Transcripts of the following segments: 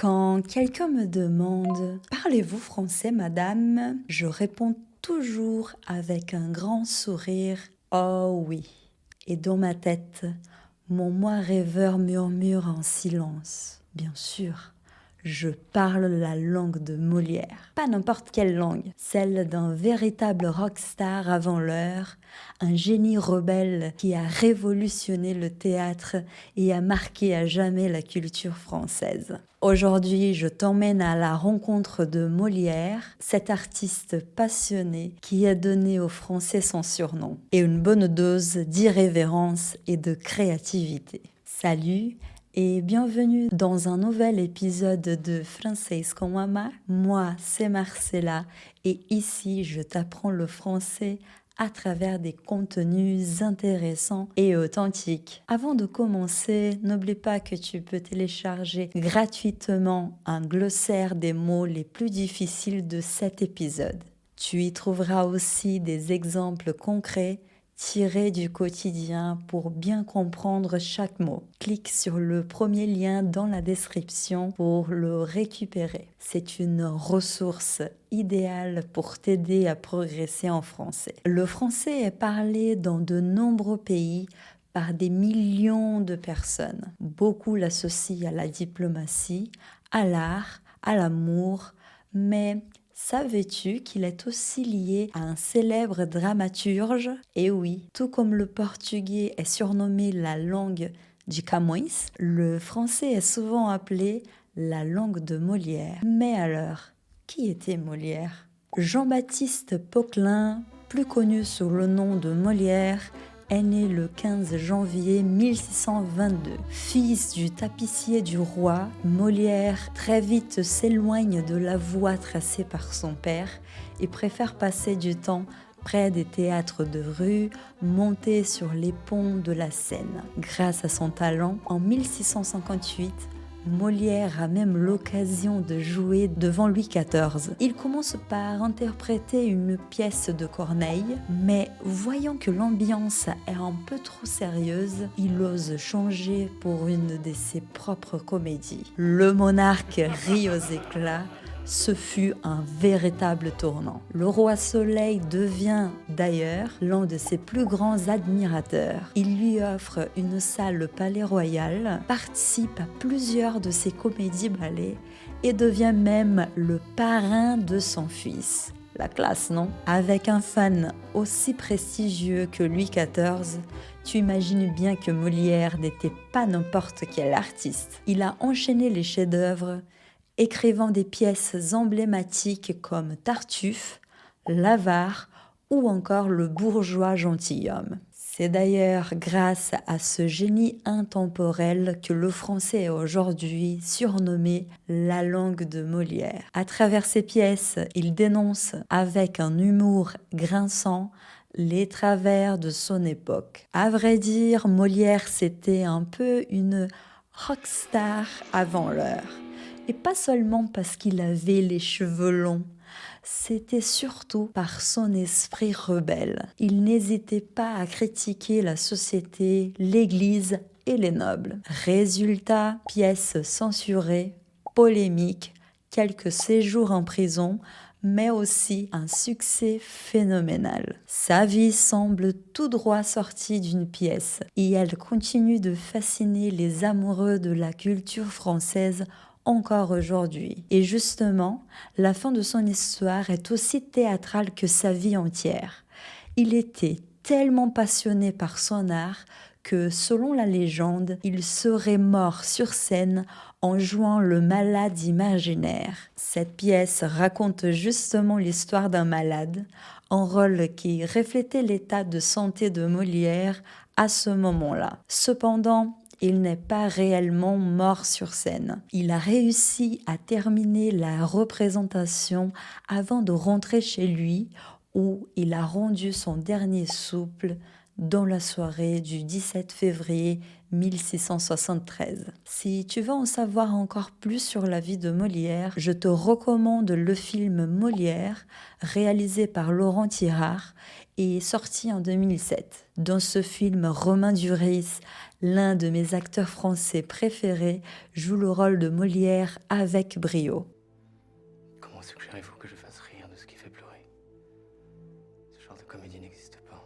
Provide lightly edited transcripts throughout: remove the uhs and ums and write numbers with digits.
Quand quelqu'un me demande « Parlez-vous français, madame ?» je réponds toujours avec un grand sourire « Oh oui !» Et dans ma tête, mon moi rêveur murmure en silence « Bien sûr !» Je parle la langue de Molière. Pas n'importe quelle langue, celle d'un véritable rockstar avant l'heure, un génie rebelle qui a révolutionné le théâtre et a marqué à jamais la culture française. Aujourd'hui, je t'emmène à la rencontre de Molière, cet artiste passionné qui a donné aux Français son surnom et une bonne dose d'irrévérence et de créativité. Salut et bienvenue dans un nouvel épisode de Francês com Amar. Moi, c'est Marcella et ici, je t'apprends le français à travers des contenus intéressants et authentiques. Avant de commencer, n'oublie pas que tu peux télécharger gratuitement un glossaire des mots les plus difficiles de cet épisode. Tu y trouveras aussi des exemples concrets tirés du quotidien pour bien comprendre chaque mot. Clique sur le premier lien dans la description pour le récupérer. C'est une ressource idéale pour t'aider à progresser en français. Le français est parlé dans de nombreux pays par des millions de personnes. Beaucoup l'associent à la diplomatie, à l'art, à l'amour, mais savais-tu qu'il est aussi lié à un célèbre dramaturge? Et oui, tout comme le portugais est surnommé la langue de Camões, le français est souvent appelé la langue de Molière. Mais alors, qui était Molière? Jean-Baptiste Poquelin, plus connu sous le nom de Molière, est né le 15 janvier 1622. Fils du tapissier du roi, Molière très vite s'éloigne de la voie tracée par son père et préfère passer du temps près des théâtres de rue, monté sur les ponts de la Seine. Grâce à son talent, en 1658, Molière a même l'occasion de jouer devant Louis XIV. Il commence par interpréter une pièce de Corneille, mais voyant que l'ambiance est un peu trop sérieuse, il ose changer pour une de ses propres comédies. Le monarque rit aux éclats. Ce fut un véritable tournant. Le roi Soleil devient d'ailleurs l'un de ses plus grands admirateurs. Il lui offre une salle au Palais Royal, participe à plusieurs de ses comédies-ballets et devient même le parrain de son fils. La classe, non? Avec un fan aussi prestigieux que Louis XIV, tu imagines bien que Molière n'était pas n'importe quel artiste. Il a enchaîné les chefs-d'œuvre, écrivant des pièces emblématiques comme Tartuffe, l'Avare ou encore le bourgeois gentilhomme. C'est d'ailleurs grâce à ce génie intemporel que le français est aujourd'hui surnommé la langue de Molière. À travers ses pièces, il dénonce avec un humour grinçant les travers de son époque. À vrai dire, Molière c'était un peu une rockstar avant l'heure. Et pas seulement parce qu'il avait les cheveux longs, c'était surtout par son esprit rebelle. Il n'hésitait pas à critiquer la société, l'Église et les nobles. Résultat, pièces censurées, polémiques, quelques séjours en prison, mais aussi un succès phénoménal. Sa vie semble tout droit sortie d'une pièce et elle continue de fasciner les amoureux de la culture française encore aujourd'hui. Et justement, la fin de son histoire est aussi théâtrale que sa vie entière. Il était tellement passionné par son art que, selon la légende, il serait mort sur scène en jouant le malade imaginaire. Cette pièce raconte justement l'histoire d'un malade, un rôle qui reflétait l'état de santé de Molière à ce moment-là. Cependant, il n'est pas réellement mort sur scène. Il a réussi à terminer la représentation avant de rentrer chez lui où il a rendu son dernier souffle dans la soirée du 17 février 1673. Si tu veux en savoir encore plus sur la vie de Molière, je te recommande le film Molière, réalisé par Laurent Tirard et sorti en 2007. Dans ce film, Romain Duris L'un de mes acteurs français préférés joue le rôle de Molière avec brio. Comment suggérez-vous que je fasse rire de ce qui fait pleurer? Ce genre de comédie n'existe pas.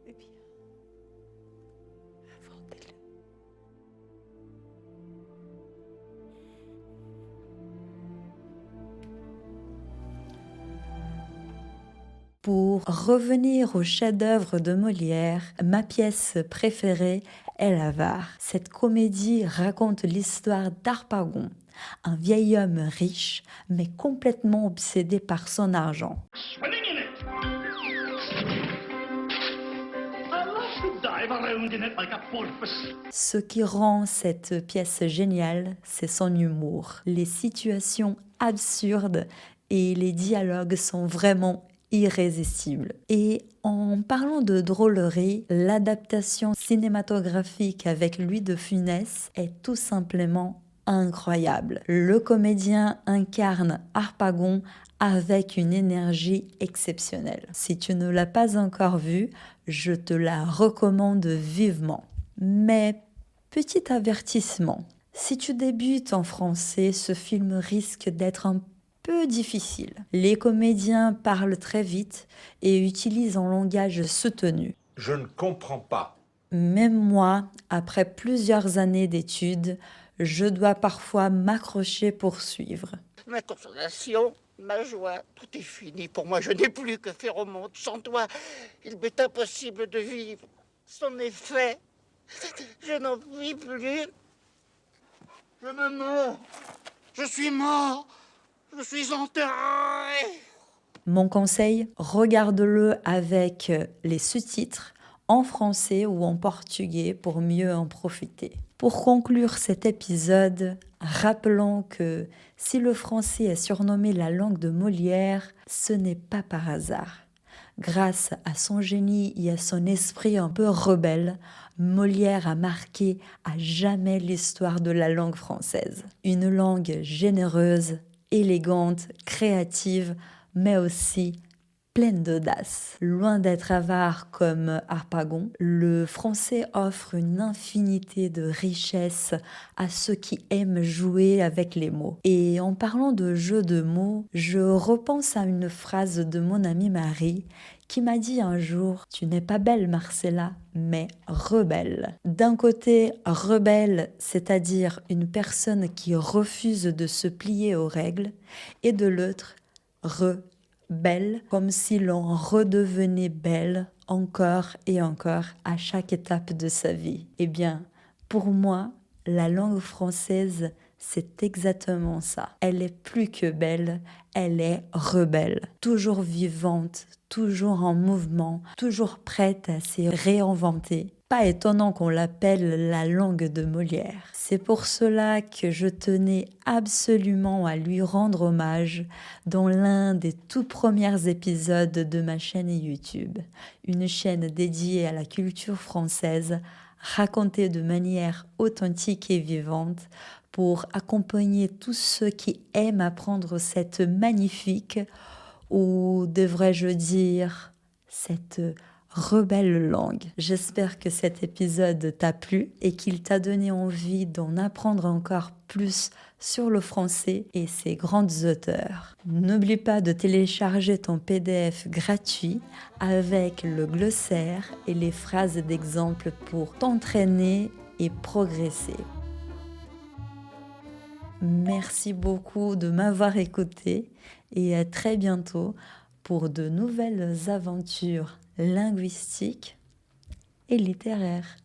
Eh bien, inventez-le. Pour revenir au chef-d'œuvre de Molière, ma pièce préférée est l'Avare. Cette comédie raconte l'histoire d'Harpagon, un vieil homme riche mais complètement obsédé par son argent. Swimming in it. I love to dive around in it like a porpoise. Ce qui rend cette pièce géniale, c'est son humour. Les situations absurdes et les dialogues sont vraiment irrésistibles. Et en parlant de drôlerie, l'adaptation cinématographique avec Louis de Funès est tout simplement incroyable. Le comédien incarne Harpagon avec une énergie exceptionnelle. Si tu ne l'as pas encore vu, je te la recommande vivement. Mais petit avertissement, si tu débutes en français, ce film risque d'être un peu difficile. Les comédiens parlent très vite et utilisent un langage soutenu. Je ne comprends pas. Même moi, après plusieurs années d'études, je dois parfois m'accrocher pour suivre. Ma consolation, ma joie, tout est fini. Pour moi, je n'ai plus que faire au monde. Sans toi, il m'est impossible de vivre. C'en est fait. Je n'en vis plus. Je me meurs. Je suis mort. Je suis enterré. Mon conseil, regarde-le avec les sous-titres en français ou en portugais pour mieux en profiter. Pour conclure cet épisode, rappelons que si le français est surnommé la langue de Molière, ce n'est pas par hasard. Grâce à son génie et à son esprit un peu rebelle, Molière a marqué à jamais l'histoire de la langue française. Une langue généreuse, élégante, créative, mais aussi pleine d'audace. Loin d'être avare comme Harpagon, le français offre une infinité de richesses à ceux qui aiment jouer avec les mots. Et en parlant de jeu de mots, je repense à une phrase de mon amie Marie qui m'a dit un jour « Tu n'es pas belle Marcella, mais rebelle ». D'un côté, rebelle, c'est-à-dire une personne qui refuse de se plier aux règles, et de l'autre, belle, comme si l'on redevenait belle encore et encore à chaque étape de sa vie. Eh bien, pour moi, la langue française, c'est exactement ça. Elle est plus que belle, elle est rebelle, toujours vivante, toujours en mouvement, toujours prête à se réinventer. Pas étonnant qu'on l'appelle la langue de Molière. C'est pour cela que je tenais absolument à lui rendre hommage dans l'un des tout premiers épisodes de ma chaîne YouTube. Une chaîne dédiée à la culture française, racontée de manière authentique et vivante pour accompagner tous ceux qui aiment apprendre cette magnifique, ou devrais-je dire, cette rebelle langue. J'espère que cet épisode t'a plu et qu'il t'a donné envie d'en apprendre encore plus sur le français et ses grands auteurs. N'oublie pas de télécharger ton PDF gratuit avec le glossaire et les phrases d'exemple pour t'entraîner et progresser. Merci beaucoup de m'avoir écouté et à très bientôt pour de nouvelles aventures linguistiques et littéraires.